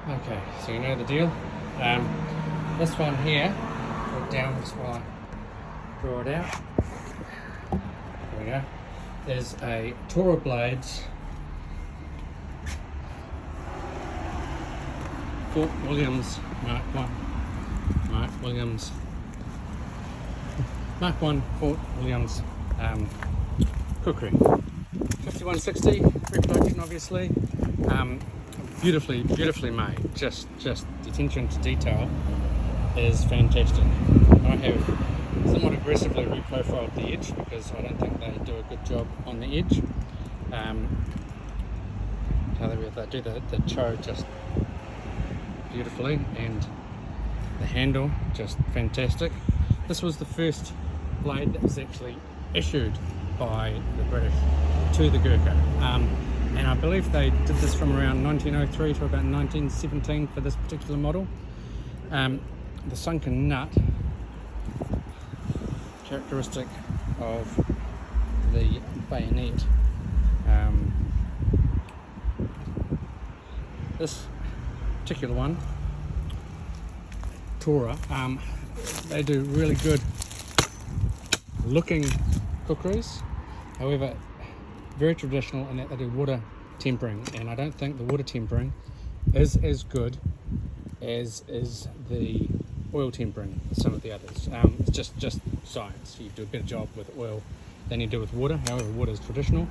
Okay, so you know the deal. This one here, put it down just while I draw it out. There we go. Is a Tora Blades Fort Williams Mark 1 Fort Williams kukri. 5160 reproduction, obviously. Beautifully made. Just the attention to detail is fantastic. I have somewhat aggressively reprofiled the edge because I don't think they do a good job on the edge. They do the cho just beautifully, and the handle just fantastic. This was the first blade that was actually issued by the British to the Gurkha, and I believe they did this from around 1903 to about 1917 for this particular model. The sunken nut, characteristic of the bayonet. This particular one, Tora, they do really good looking kukris. However, very traditional in that they do water tempering, and I don't think the water tempering is as good as is the oil tempering for some of the others. It's just science. You do a better job with oil than you do with water. However, water is traditional,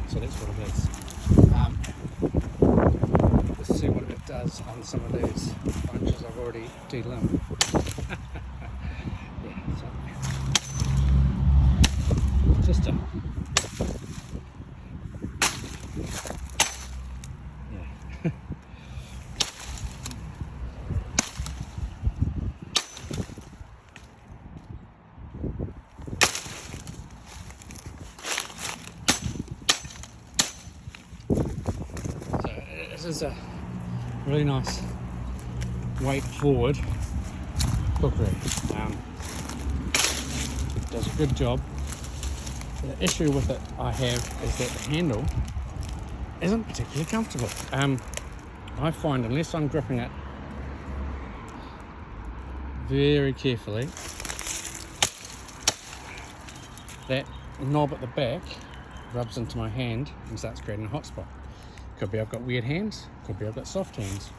so that's what it is. Let's see what it does on some of these bunches I've already delimbed. Yeah, so just a This is a really nice weight forward kukri. Does a good job. The issue with it I have is that the handle isn't particularly comfortable. I find unless I'm gripping it very carefully, that knob at the back rubs into my hand and starts creating a hot spot. Could be I've got weird hands, could be I've got soft hands.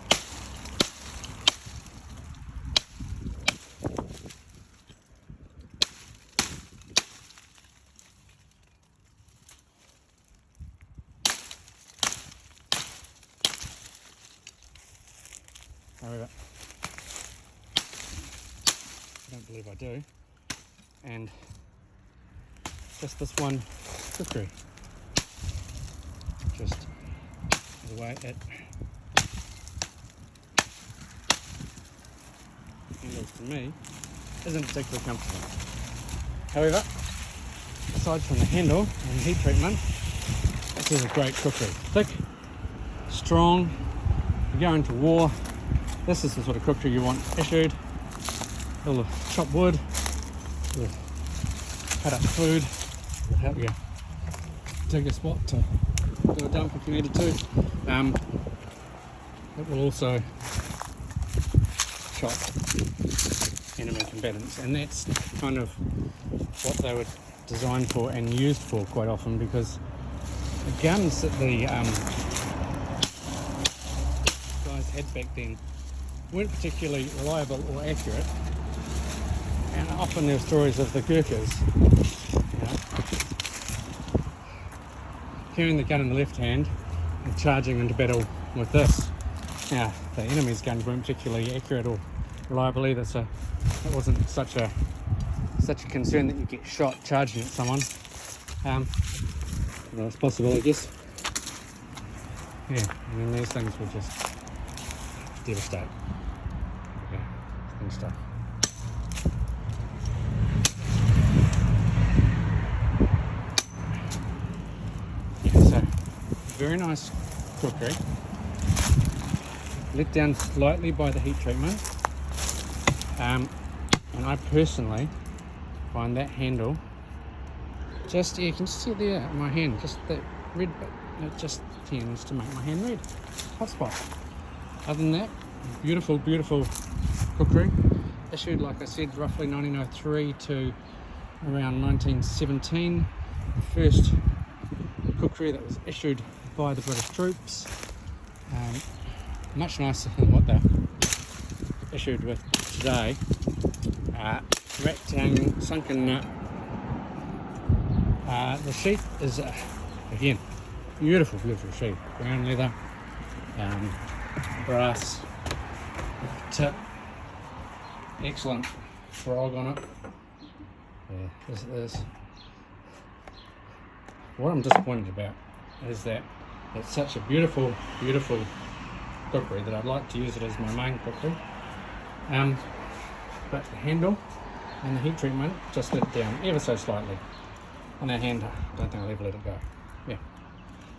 However, I don't believe I do. And just this one kukri, just the way it handles for me isn't particularly comfortable. However, aside from the handle and heat treatment, this is a great kukri. Thick, strong, you go into war, this is the sort of kukri you want issued. Little chop wood, little cut up food, will help you dig a spot to do a dump if you needed to. It will also chop enemy combatants, and that's kind of what they were designed for and used for quite often, because the guns that the guys had back then weren't particularly reliable or accurate, and often there were stories of the Gurkhas, carrying the gun in the left hand and charging into battle with this. Now, the enemy's guns weren't particularly accurate or reliable either, so it wasn't such a concern that you get shot charging at someone. Well, it's possible, I guess. Yeah, I mean, these things will just devastate. Yeah, thin stuff. Very nice kukri, let down slightly by the heat treatment, and I personally find that handle just, you can see there in my hand, just that red bit, it just tends to make my hand red. Hot spot. Other than that, beautiful, beautiful kukri. Issued, like I said, roughly 1903 to around 1917. The first kukri that was issued by the British troops. Much nicer than what they're issued with today. Rectangle, sunken nut. The sheet is, again, beautiful, beautiful sheet. Brown leather, brass tip, excellent frog on it. Yeah, this is. What I'm disappointed about is that it's such a beautiful, beautiful kukri that I'd like to use it as my main kukri. But the handle and the heat treatment just let it down ever so slightly. On that hand, I don't think I'll ever let it go. Yeah.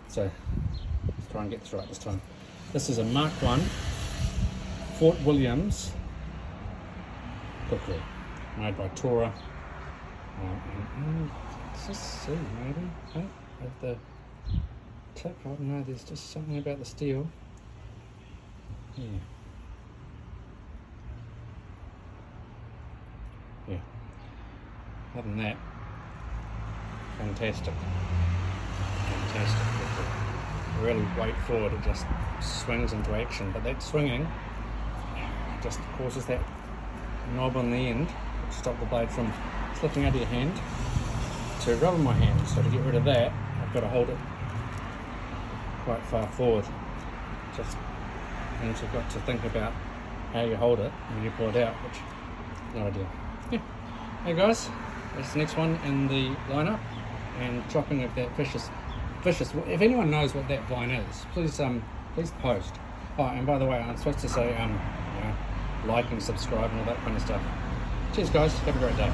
So let's try and get this right this time. This is a Mark 1 Fort Williams kukri, made by Tora. Let's just see, maybe. Oh, at the tip, I don't know, there's just something about the steel. Yeah. Yeah. Other than that, fantastic. Fantastic. Really wait forward, it just swings into action. But that swinging just causes that knob on the end, which stops the blade from slipping out of your hand, to rub on my hand. So to get rid of that, I've got to hold it quite far forward. Just means you've got to think about how you hold it when you pull it out, which is not ideal. Yeah. Hey guys, that's the next one in the lineup, and dropping of that vicious. If anyone knows what that vine is, please post. Oh, and by the way, I'm supposed to say like and subscribe and all that kind of stuff. Cheers guys, have a great day.